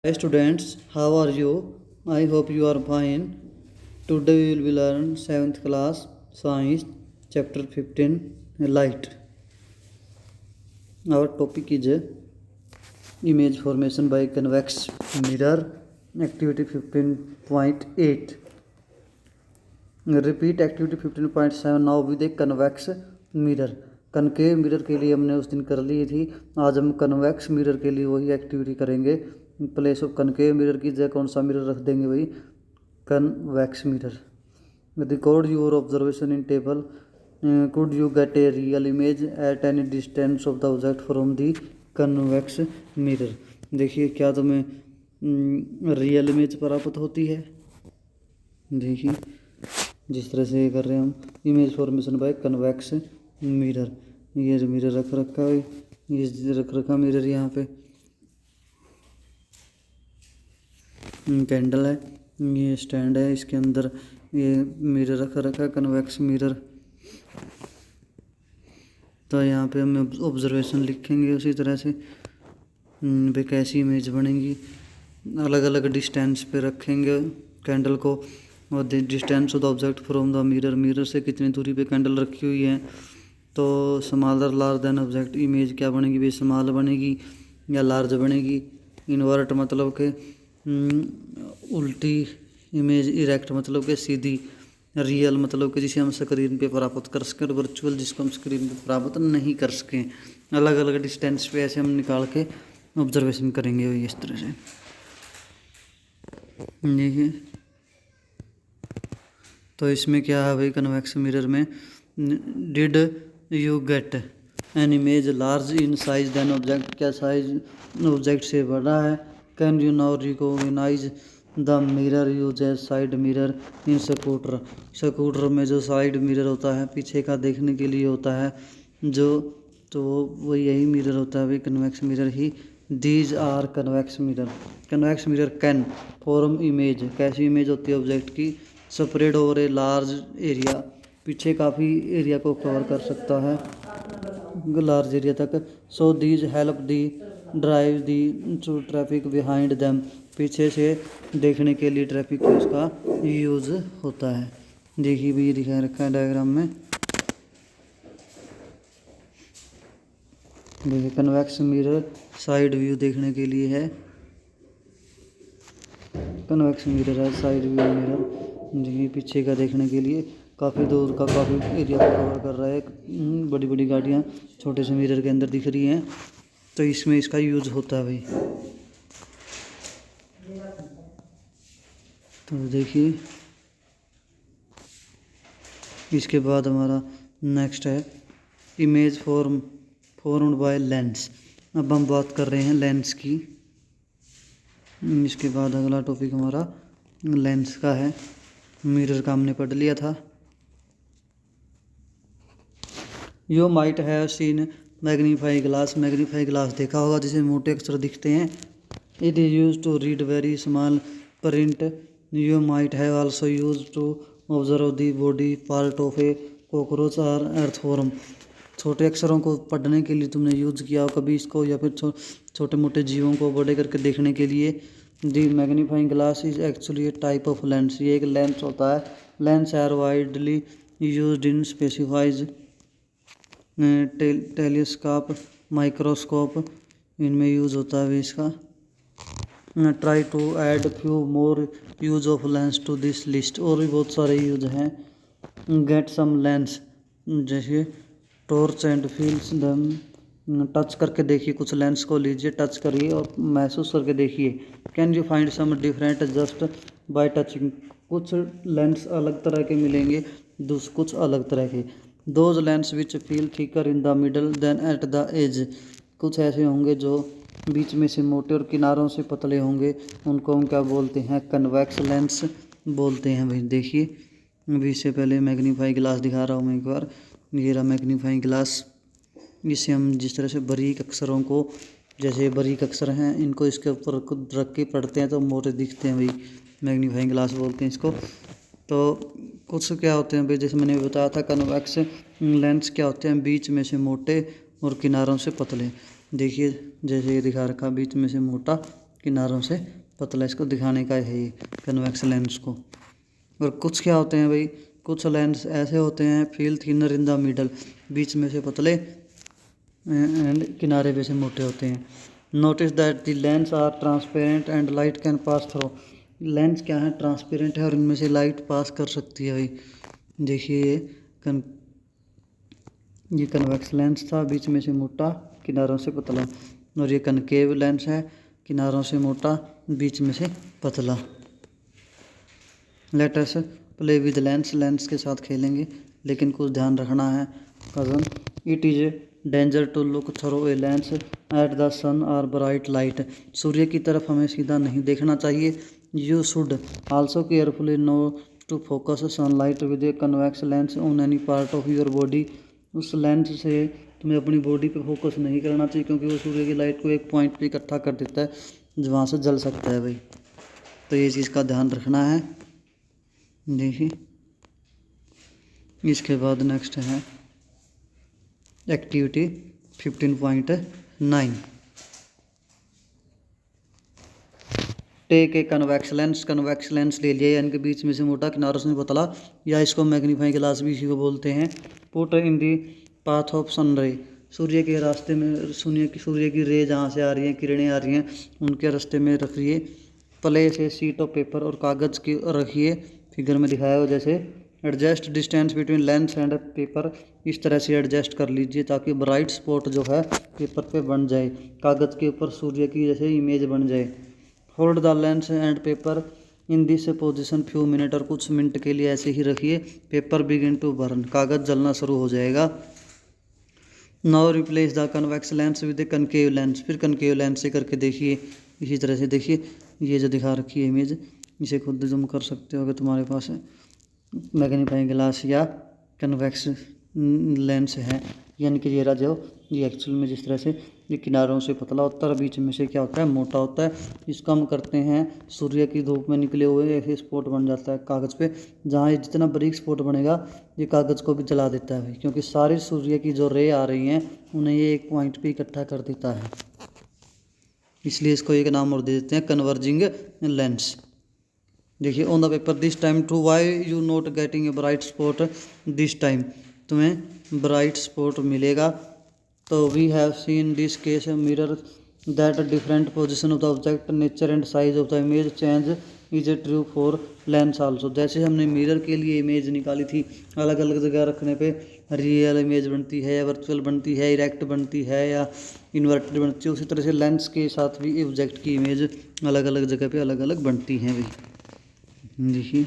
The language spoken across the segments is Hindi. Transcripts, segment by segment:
Hi students, how are you? I hope you are fine. Today we will be learn 7th class science chapter 15 light. Our topic is image formation by convex mirror, activity 15.8. Repeat activity 15.7 now with a convex mirror. Concave mirror के लिए हमने उस दिन कर ली थी, आज हम कन्वेक्स मिरर के लिए वही एक्टिविटी करेंगे। प्लेस ऑफ कनकेव मिरर की जगह कौन सा मिरर रख देंगे भाई? Convex mirror. Record your observation in table. Could you get a real image at any distance of the object from the convex mirror. देखिए क्या तुम्हें रियल इमेज प्राप्त होती है। देखिए जिस तरह से कर रहे हैं हम image formation by convex mirror. ये जो मिरर रख रखा है, ये रख रखा मिरर यहाँ पे कैंडल है, ये स्टैंड है, इसके अंदर ये मिरर रख रखा है कन्वेक्स मिरर। तो यहाँ पे हम ऑब्जर्वेशन लिखेंगे उसी तरह से पे कैसी इमेज बनेगी। अलग अलग डिस्टेंस पे रखेंगे कैंडल को और distance of the object from the mirror, mirror से कितनी दूरी पे कैंडल रखी हुई है। तो smaller large than object image क्या बनेगी भाई? स्मॉल बनेगी या लार्ज बनेगी? इन्वर्ट मतलब के उल्टी, इमेज इरेक्ट मतलब के सीधी, रियल मतलब कि जिसे हम स्क्रीन पे प्राप्त कर सकें और वर्चुअल जिसको हम स्क्रीन पे प्राप्त नहीं कर सकें। अलग अलग डिस्टेंस पे ऐसे हम निकाल के ऑब्जर्वेशन करेंगे इस तरह से। देखिए तो इसमें क्या है भाई? कन्वेक्स मिरर में did you get an image large in size than object, क्या साइज ऑब्जेक्ट से बड़ा है? Can you now recognise the mirror use as side mirror in scooter. Scooter में जो साइड मिरर होता है पीछे का देखने के लिए होता है जो, तो वो यही मिरर होता है भाई, कन्वेक्स मिरर ही। These are convex mirror. Convex mirror can form image, कैसी इमेज होती है ऑब्जेक्ट की? Spread over a large area, पीछे काफ़ी एरिया को कवर कर सकता है, लार्ज एरिया तक। So these help the drive the to traffic behind them, पीछे से देखने के लिए ट्रैफिक को इसका यूज़ होता है। देखिए भी ये दिखा रखा है डायग्राम में। देखिए कन्वेक्स मिरर साइड व्यू देखने के लिए है, कन्वेक्स मिरर है साइड व्यू मिरर। देखिए पीछे का देखने के लिए काफ़ी दूर का काफ़ी एरिया को कवर कर रहा है। बड़ी बड़ी गाड़ियाँ छोटे से मिरर के अंदर दिख रही हैं, तो इसमें इसका यूज़ होता है भाई। तो देखिए इसके बाद हमारा नेक्स्ट है इमेज फॉर्म्ड बाय लेंस। अब हम बात कर रहे हैं लेंस की। इसके बाद अगला टॉपिक हमारा लेंस का है। मिरर का हमने पढ़ लिया था। You might have seen magnify glass, magnify glass देखा होगा जिसे मोटे अक्षर दिखते हैं। It is use to read very small print. You might have also use to observe the body part of a cockroach और अर्थवर्म। छोटे अक्षरों को पढ़ने के लिए तुमने यूज किया हो कभी इसको, या फिर छोटे मोटे जीवों को बड़े करके देखने के लिए। The magnifying glass is actually a type of lens, ये एक लेंस होता है। Lens are widely used in specifies telescope, microscope, इनमें यूज़ होता है इसका। Try to add few more use of lens to this list, और भी बहुत सारे यूज हैं। गेट सम लेंस, जैसे torch and feels them, touch करके देखिए, कुछ लेंस को लीजिए, टच करिए और महसूस करके देखिए। Can you find some different just by touching, कुछ लेंस अलग तरह के मिलेंगे, कुछ अलग तरह के। Those lens which feel thicker in the middle than at the edge, कुछ ऐसे होंगे जो बीच में से मोटे और किनारों से पतले होंगे, उनको हम क्या बोलते हैं? कन्वेक्स लेंस बोलते हैं भाई। देखिए अभी इससे पहले मैग्नीफाई ग्लास दिखा रहा हूँ मैं एक बार। ये रहा मैग्नीफाई ग्लास, इसे हम जिस तरह से बारीक अक्षरों को, जैसे बारीक अक्षर हैं इनको इसके ऊपर रख के पढ़ते हैं तो मोटे दिखते हैं भाई, मैग्नीफाइंग ग्लास बोलते हैं इसको। तो कुछ क्या होते हैं भाई, जैसे मैंने बताया था कन्वेक्स लेंस क्या होते हैं? बीच में से मोटे और किनारों से पतले। देखिए जैसे ये दिखा रखा, बीच में से मोटा, किनारों से पतला, इसको दिखाने का है ये कन्वेक्स लेंस को। और कुछ क्या होते हैं भाई, कुछ लेंस ऐसे होते हैं feel thinner in the middle, बीच में से पतले एंड किनारे पे से मोटे होते हैं। Notice that the lens are transparent and light can pass through. Lens क्या है, ट्रांसपेरेंट है और इनमें से लाइट पास कर सकती है भाई। देखिए ये कन्वेक्स लेंस था, बीच में से मोटा किनारों से पतला, और ये कनकेव लेंस है, किनारों से मोटा बीच में से पतला। Let us play with lens, lens के साथ खेलेंगे, लेकिन कुछ ध्यान रखना है कज़न। It is danger to look through a lens at the sun और ब्राइट लाइट। सूर्य की तरफ हमें सीधा नहीं देखना चाहिए। You should also carefully know to focus sunlight with a convex lens on any part of your body. उस लेंस से तुम्हें अपनी बॉडी पे फोकस नहीं करना चाहिए, क्योंकि वो सूर्य की लाइट को एक पॉइंट पे इकट्ठा कर देता है, जो वहाँ से जल सकता है भाई। तो ये चीज़ का ध्यान रखना है। देखिए इसके बाद नेक्स्ट है activity 15.9। Take a convex lens, convex lens ले लिया, यानी कि बीच में से मोटा किनारों से पतला, या इसको मैग्नीफाइंग ग्लास भी इसी को बोलते हैं। Put in the path of sun ray, सूर्य के रास्ते में, सूर्य की रे जहाँ से आ रही हैं, किरणें आ रही हैं, उनके रास्ते में रखिए। Place a sheet of paper, और कागज़ की रखिए, फिगर में दिखाया हो जैसे। Adjust distance between lens and paper, इस तरह से एडजस्ट कर लीजिए ताकि ब्राइट स्पॉट जो है पेपर पे बन जाए, कागज़ के ऊपर सूर्य की जैसे इमेज बन जाए। Hold the lens and paper in this position few minute, और कुछ मिनट के लिए ऐसे ही रखिए। पेपर बिगिन टू बर्न, कागज़ जलना शुरू हो जाएगा। Now replace the convex lens with A concave lens, फिर कनकेव लेंस से करके देखिए। इसी तरह से देखिए, ये जो दिखा रखी है इमेज, इसे खुद जूम कर सकते हो अगर तुम्हारे पास मैग्नीफाइंग ग्लास या कन्वेक्स लेंस है। यानी कि ये एक्चुअल में जिस तरह से ये किनारों से पतला होता है, बीच में से क्या होता है, मोटा होता है। इसका हम करते हैं, सूर्य की धूप में निकले हुए ऐसे स्पॉट बन जाता है कागज़ पे, जहाँ ये जितना बारीक स्पॉट बनेगा ये कागज़ को भी जला देता है भाई, क्योंकि सारी सूर्य की जो रे आ रही हैं उन्हें ये एक पॉइंट पे इकट्ठा कर देता है, इसलिए इसको एक नाम और दे देते हैं, कन्वर्जिंग लेंस। देखिए on the paper this time to why you not getting a bright spot this time, तुम्हें ब्राइट स्पॉट मिलेगा। तो we have seen this case mirror that different position of the object, nature and size of the image change is a true for lens also. जैसे हमने मिरर के लिए इमेज निकाली थी, अलग अलग जगह रखने पे रियल इमेज बनती है या वर्चुअल बनती है, इरेक्ट बनती है या इन्वर्टेड बनती है, उसी तरह से लेंस के साथ भी ऑब्जेक्ट की इमेज अलग अलग जगह पे अलग अलग बनती हैं भाई। देखिए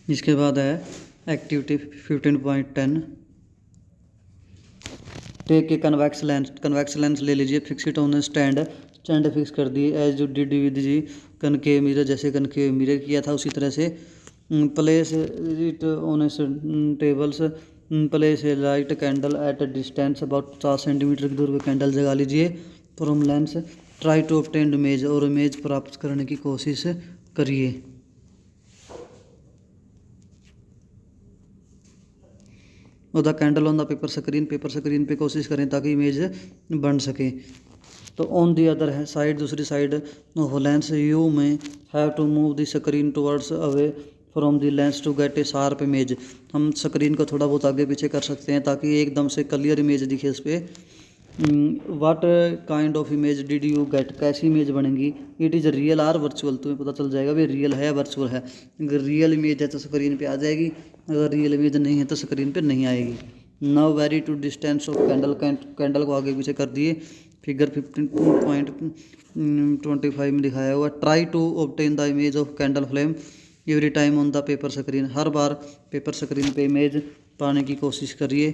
इसके बाद है activity 15.10। Take a convex lens, convex lens ले लीजिए, fix it on stand, stand fix कर दिए। As you did with the concave mirror, जैसे कनकेव मिरर किया था उसी तरह से। Place it on tables, place a light candle at a distance about 50 centimetre की दूर पे कैंडल जगा लीजिए। From lens try to obtain image, और इमेज प्राप्त करने की कोशिश करिए। और the candle on the paper screen, paper screen पे कोशिश करें ताकि इमेज बन सके। तो ऑन दी अदर है साइड, दूसरी side of lens you may have to move the screen towards away from the lens to get a sharp image. हम स्क्रीन को थोड़ा बहुत आगे पीछे कर सकते हैं ताकि एकदम से क्लियर इमेज दिखे उस पर। What kind of image did you get, कैसी इमेज बनेगी। It is real or virtual, तुम्हें पता चल जाएगा भाई रियल है या वर्चुअल है। अगर रियल इमेज है तो स्क्रीन पे आ जाएगी, अगर रियल इमेज नहीं है तो स्क्रीन पे नहीं आएगी। Now vary to distance of candle, candle को आगे पीछे कर दिए। फिगर 15.25 में दिखाया हुआ। Try to obtain the image of candle flame every time on the paper screen, हर बार पेपर स्क्रीन पे इमेज पाने की कोशिश करिए।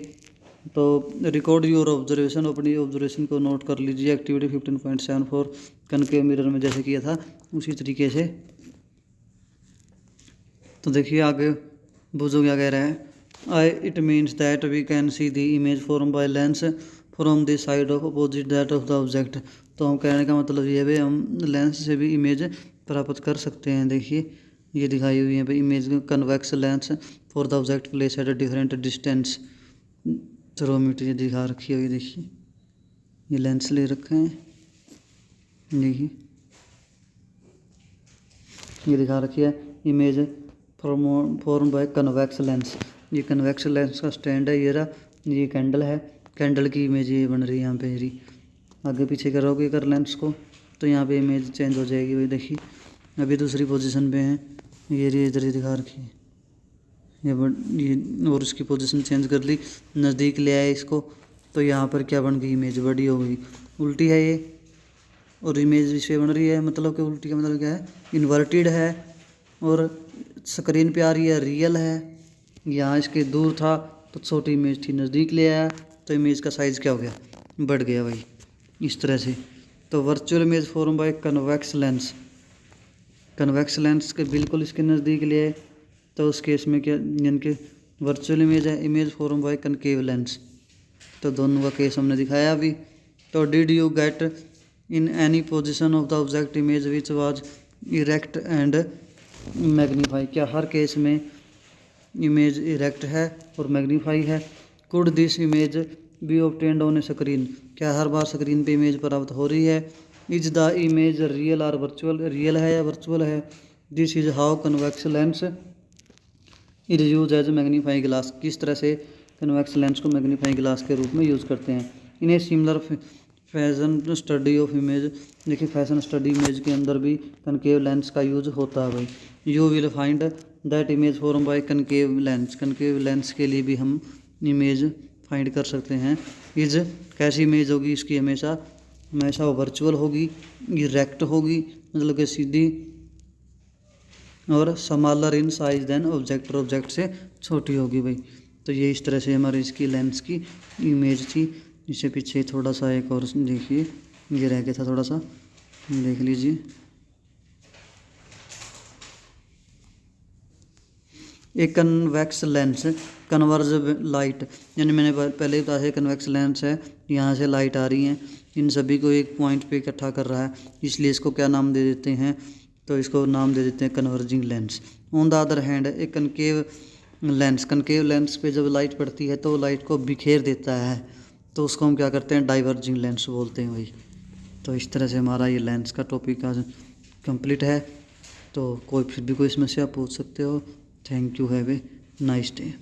तो रिकॉर्ड योर ऑब्जर्वेशन, अपनी ऑब्जर्वेशन को नोट कर लीजिए। एक्टिविटी 15.74 कनकेव मिरर में जैसे किया था उसी तरीके से। तो देखिए आगे बुझो क्या कह रहा है। It means that we can see the image form by lens from the side of opposite that of the object. तो हम कहने का मतलब ये है हम लेंस से भी इमेज प्राप्त कर सकते हैं। देखिए ये दिखाई हुई है भाई image, convex lens for the object place at a different distance. Thermometer ये दिखा रखी है, ये देखिए ये लेंस ले रखे हैं, देखिए ये दिखा रखी है image form bye convex lens. ये कन्वेक्स लेंस का स्टैंड है, ये रहा, ये कैंडल है, कैंडल की इमेज ये बन रही है यहाँ पे। ये आगे पीछे करोगे कर लेंस को तो यहाँ पे इमेज चेंज हो जाएगी। वही देखिए अभी दूसरी पोजीशन पे है, ये इधर ही दिखा रखी है ये और इसकी पोजीशन चेंज कर ली, नज़दीक ले आए इसको तो यहाँ पर क्या बन गई, इमेज बड़ी हो गई। उल्टी है ये और इमेज इस पे बन रही है, मतलब कि उल्टी का मतलब क्या है, इन्वर्टेड है और स्क्रीन पे आ रही है रियल है। यहाँ इसके दूर था तो छोटी इमेज थी, नज़दीक ले आया तो इमेज का साइज़ क्या हो गया, बढ़ गया भाई, इस तरह से। तो virtual image form bye convex lens, convex lens के बिल्कुल इसके नज़दीक ले आए तो उस केस में क्या, यानी कि वर्चुअल इमेज है, image form bye concave lens. तो दोनों का केस हमने दिखाया अभी। तो did you get in any position of the object image which was erect and magnify, क्या हर केस में इमेज इरेक्ट है और मैग्नीफाई है। Could this image B obtained on A screen, क्या हर बार स्क्रीन पे इमेज प्राप्त हो रही है। इज द इमेज रियल और वर्चुअल, रियल है या वर्चुअल है। This is how convex lens is use as magnifying glass, किस तरह से कन्वेक्स लेंस को मैग्नीफाइंग ग्लास के रूप में यूज़ करते हैं। In a similar fashion study of image, देखिए फैशन स्टडी इमेज के अंदर भी कनकेव लेंस का यूज होता है भाई। You will find that image form bye concave lens, concave lens के लिए भी हम इमेज फाइंड कर सकते हैं। इज कैसी इमेज होगी इसकी, हमेशा हमेशा वर्चुअल होगी, इरेक्ट होगी मतलब कि सीधी, और smaller in size than object, object से छोटी होगी भाई। तो ये इस तरह से हमारी इसकी लेंस की इमेज थी। इससे पीछे थोड़ा सा एक और देखिए, ये रह गया था थोड़ा सा, देख लीजिए। एक कन्वेक्स लेंस कन्वर्ज लाइट, यानी मैंने पहले बताया है कन्वेक्स लेंस है, यहाँ से लाइट आ रही है, इन सभी को एक पॉइंट पे इकट्ठा कर रहा है, इसलिए इसको क्या नाम दे देते हैं, तो इसको नाम दे देते हैं converging lens. On the other hand एक कनकेव लेंस, कनकेव लेंस पे जब लाइट पड़ती है तो लाइट को बिखेर देता है, तो उसको हम क्या करते हैं, डाइवर्जिंग लेंस बोलते हैं भाई। तो इस तरह से हमारा ये लेंस का टॉपिक आज कंप्लीट है। तो कोई फिर भी कोई समस्या पूछ सकते हो। Thank you, have a nice day.